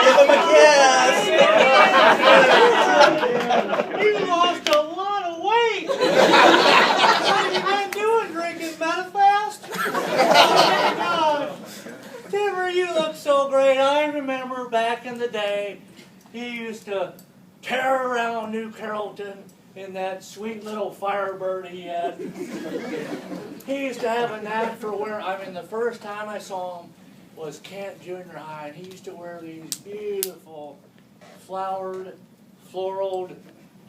Give him a kiss. You lost a lot of weight. What have you been doing, drinking Metafast? Oh, Timber, you look so great. I remember back in the day, he used to tear around New Carrollton in that sweet little Firebird he had. He used to have a knack for wearing, the first time I saw him was Kent Junior High, and he used to wear these beautiful flowered, floraled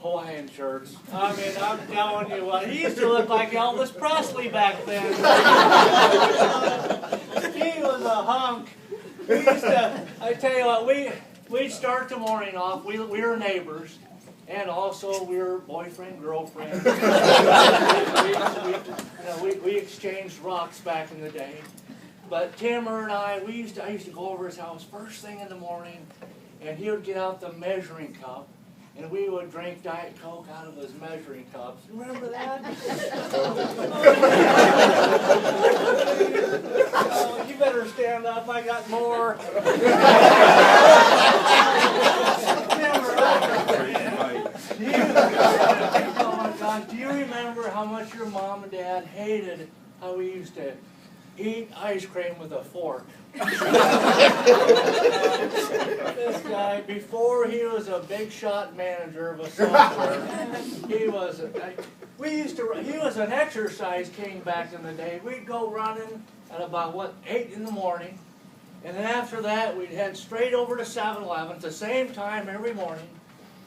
Hawaiian shirts. I'm telling you what, he used to look like Elvis Presley back then. He was a hunk. We used to, I tell you what, we'd start the morning off, we were neighbors, and also we were boyfriend, girlfriend. We exchanged rocks back in the day. But Timmer and I used to go over his house first thing in the morning, and he would get out the measuring cup, and we would drink Diet Coke out of his measuring cups. Remember that? Oh, you better stand up. I got more. Oh my gosh, do you remember how much your mom and dad hated how we used to eat ice cream with a fork? This guy, before he was a big shot manager of a software, he was an exercise king back in the day. We'd go running at about 8 in the morning, and then after that we'd head straight over to 7-Eleven at the same time every morning,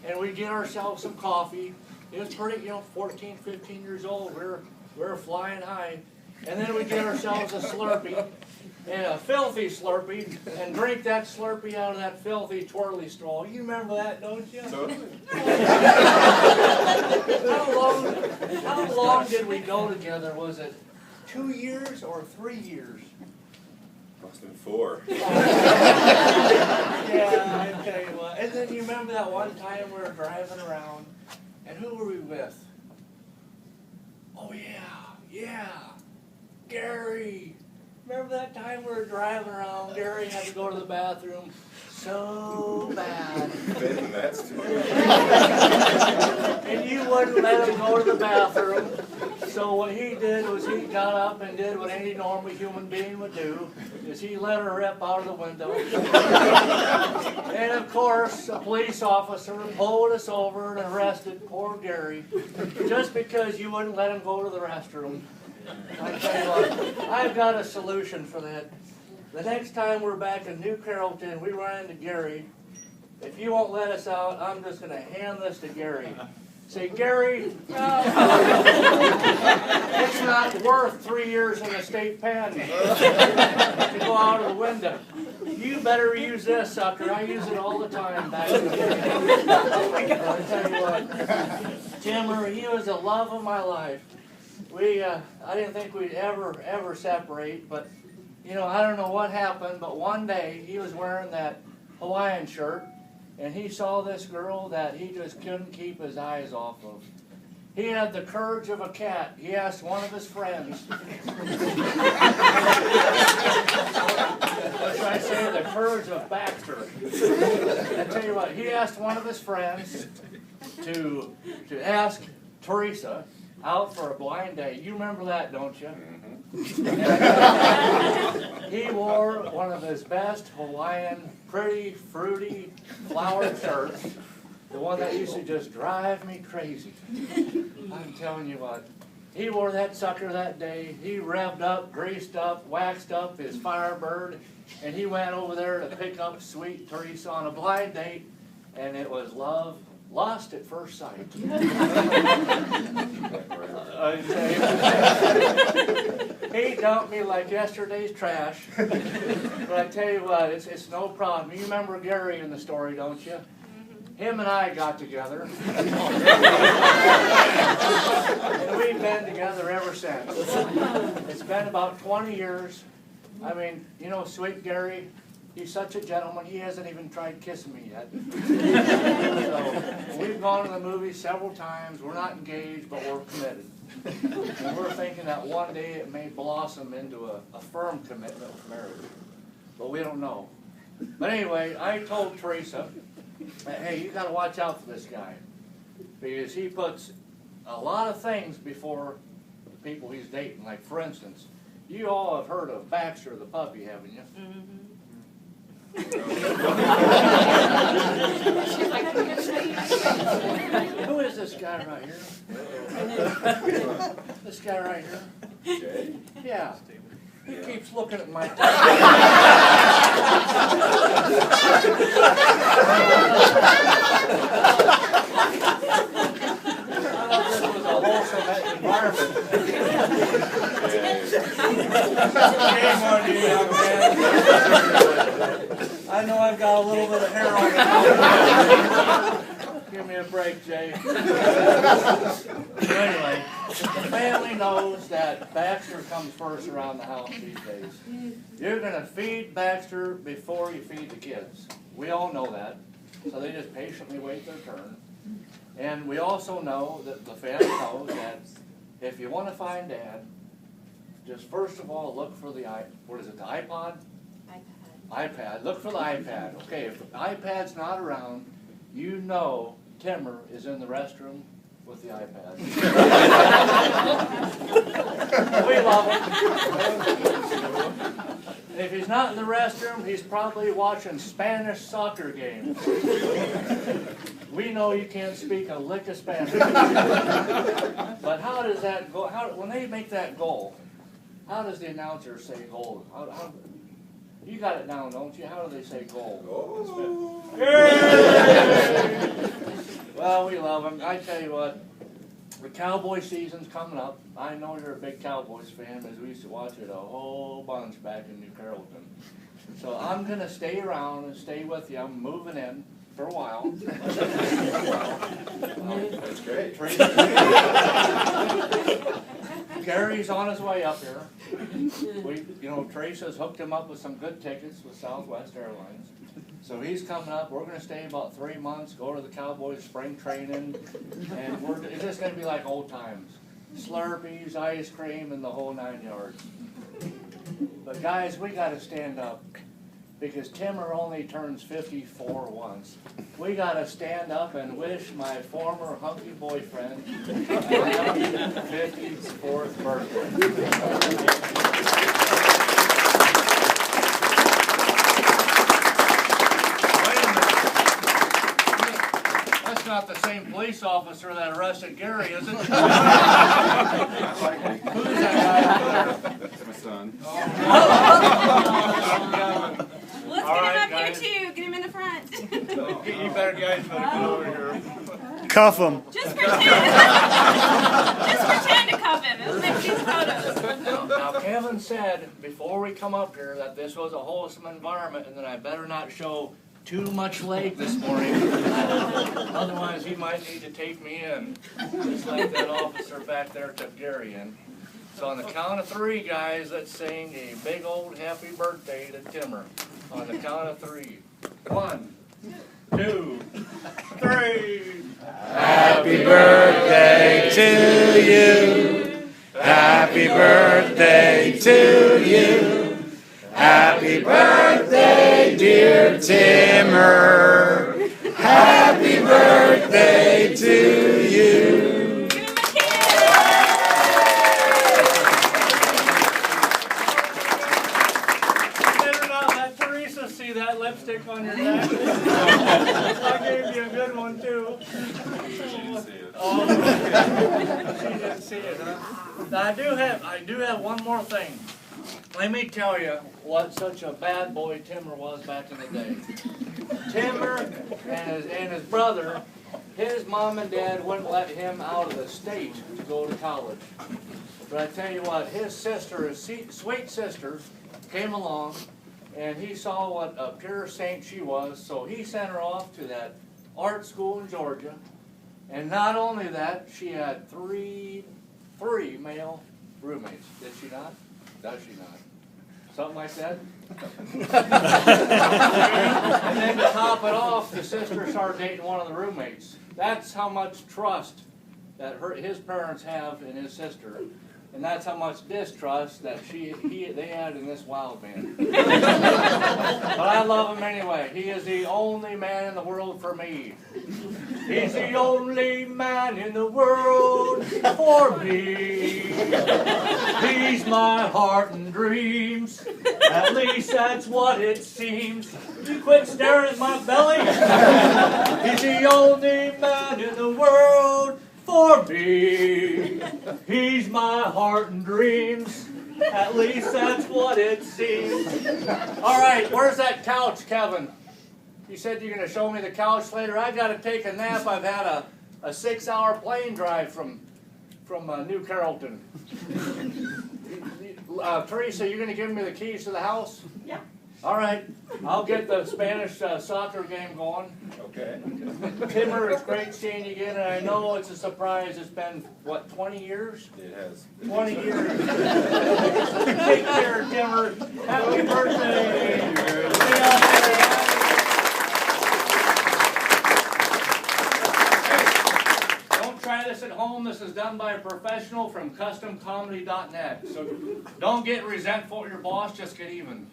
and we'd get ourselves some coffee. It was pretty, 14, 15 years old. We were flying high. And then we'd get ourselves a Slurpee, and a filthy Slurpee, and drink that Slurpee out of that filthy twirly straw. You remember that, don't you? How long did we go together? Was it 2 years or 3 years? Must have been 4. Yeah, I tell you what. And then you remember that one time we were driving around, and who were we with? Oh yeah. Gary. Remember that time we were driving around? Gary had to go to the bathroom so bad. Been that story. And you wouldn't let him go to the bathroom. So what he did was he got up and did what any normal human being would do, is he let her rip out of the window. And of course, a police officer pulled us over and arrested poor Gary, just because you wouldn't let him go to the restroom. I tell you what, I've got a solution for that. The next time we're back in New Carrollton, we run into Gary. If you won't let us out, I'm just going to hand this to Gary. Say, Gary, it's not worth 3 years in the state pen to go out of the window. You better use this, sucker. I use it all the time back in the day. I tell you what, Timmer, he was the love of my life. I didn't think we'd ever separate, but, I don't know what happened, but one day he was wearing that Hawaiian shirt, and he saw this girl that he just couldn't keep his eyes off of. He had the courage of a cat. He asked one of his friends. What should I say? The courage of Baxter. I tell you what, he asked one of his friends to ask Teresa out for a blind date. You remember that, don't you? He wore one of his best Hawaiian, pretty, fruity, flowered shirts. The one that used to just drive me crazy. I'm telling you what. He wore that sucker that day. He revved up, greased up, waxed up his Firebird, and he went over there to pick up sweet Teresa on a blind date, and it was love. Lost at first sight. He dumped me like yesterday's trash. But I tell you what, it's no problem. You remember Gary in the story, don't you? Him and I got together. And we've been together ever since. It's been about 20 years. Sweet Gary, he's such a gentleman, he hasn't even tried kissing me yet. So, we've gone to the movies several times. We're not engaged, but we're committed. And we're thinking that one day it may blossom into a firm commitment of marriage. but we don't know. But anyway, I told Teresa, hey, you got to watch out for this guy, because he puts a lot of things before the people he's dating. Like, for instance, you all have heard of Baxter the puppy, haven't you? Who is this guy right here? This guy right here? Jay? Yeah. He keeps looking at my this was a wholesome environment. Shame on you, young man. I know I've got a little bit of hair on it. Give me a break, Jay. Anyway, the family knows that Baxter comes first around the house these days. You're going to feed Baxter before you feed the kids. We all know that. So they just patiently wait their turn. And we also know that the family knows that if you want to find Dad, just first of all look for the the iPod? iPad. Look for the iPad. Okay, if the iPad's not around, you know Timmer is in the restroom with the iPad. We love him. And if he's not in the restroom, he's probably watching Spanish soccer games. We know you can't speak a lick of Spanish. But how does that go? When they make that goal, how does the announcer say goal? You got it down, don't you? How do they say goal? Oh. Well, we love them. I tell you what, the Cowboy season's coming up. I know you're a big Cowboys fan, because we used to watch it a whole bunch back in New Carrollton. So I'm going to stay around and stay with you. I'm moving in for a while. That's great. Gary's on his way up here. Teresa's hooked him up with some good tickets with Southwest Airlines. So he's coming up. We're going to stay about 3 months, go to the Cowboys spring training, and it's just going to be like old times. Slurpees, ice cream, and the whole 9 yards. But guys, we got to stand up, because Timmer only turns 54 once. We got to stand up and wish my former hunky boyfriend a happy 54th birthday. That's not the same police officer that arrested Gary, is it? Who's that guy over there? That's my son. Let's All get right, him up guys. here too. Get him in the front. You better guys better come over here. Cuff him. Just pretend. Just pretend to cuff him. It'll make these photos. Now Kevin said before we come up here that this was a wholesome environment, and that I better not show too much leg this morning. Otherwise he might need to take me in, just like that officer back there took Gary in. So on the count of 3, guys, let's sing a big old happy birthday to Timmer. On the count of 3. 1, 2, 3. Happy birthday to you. Happy birthday to you. Happy birthday, dear Timmer. Happy birthday to you. Give him a kiss. You better not let Teresa see that lipstick on your neck. I gave you a good one too. She didn't see it. Oh, she didn't see it, huh? Now I do have one more thing. Let me tell you what such a bad boy Timmer was back in the day. Timmer and his brother, his mom and dad wouldn't let him out of the state to go to college. But I tell you what, his sister, his sweet sister, came along, and he saw what a pure saint she was, so he sent her off to that art school in Georgia. And not only that, she had three male roommates. Did she not? Does she not? Something like that? And then to top it off, the sister started dating one of the roommates. That's how much trust that his parents have in his sister. And that's how much distrust that they had in this wild man. But I love him anyway. He is the only man in the world for me. He's the only man in the world for me. He's my heart and dreams. At least that's what it seems. You quit staring at my belly. He's the only man in the world for me. He's my heart and dreams. At least that's what it seems. All right, where's that couch, Kevin? You said you're going to show me the couch later. I got to take a nap. I've had a 6-hour plane drive from New Carrollton. Teresa, you're going to give me the keys to the house? Yeah. All right. I'll get the Spanish soccer game going. Okay. Timmer, it's great seeing you again, and I know it's a surprise. It's been, what, 20 years? It has. 20 years. Take care, Timmer. Happy birthday. See you out there. Don't try this at home. This is done by a professional from CustomComedy.net. So don't get resentful at your boss. Just get even.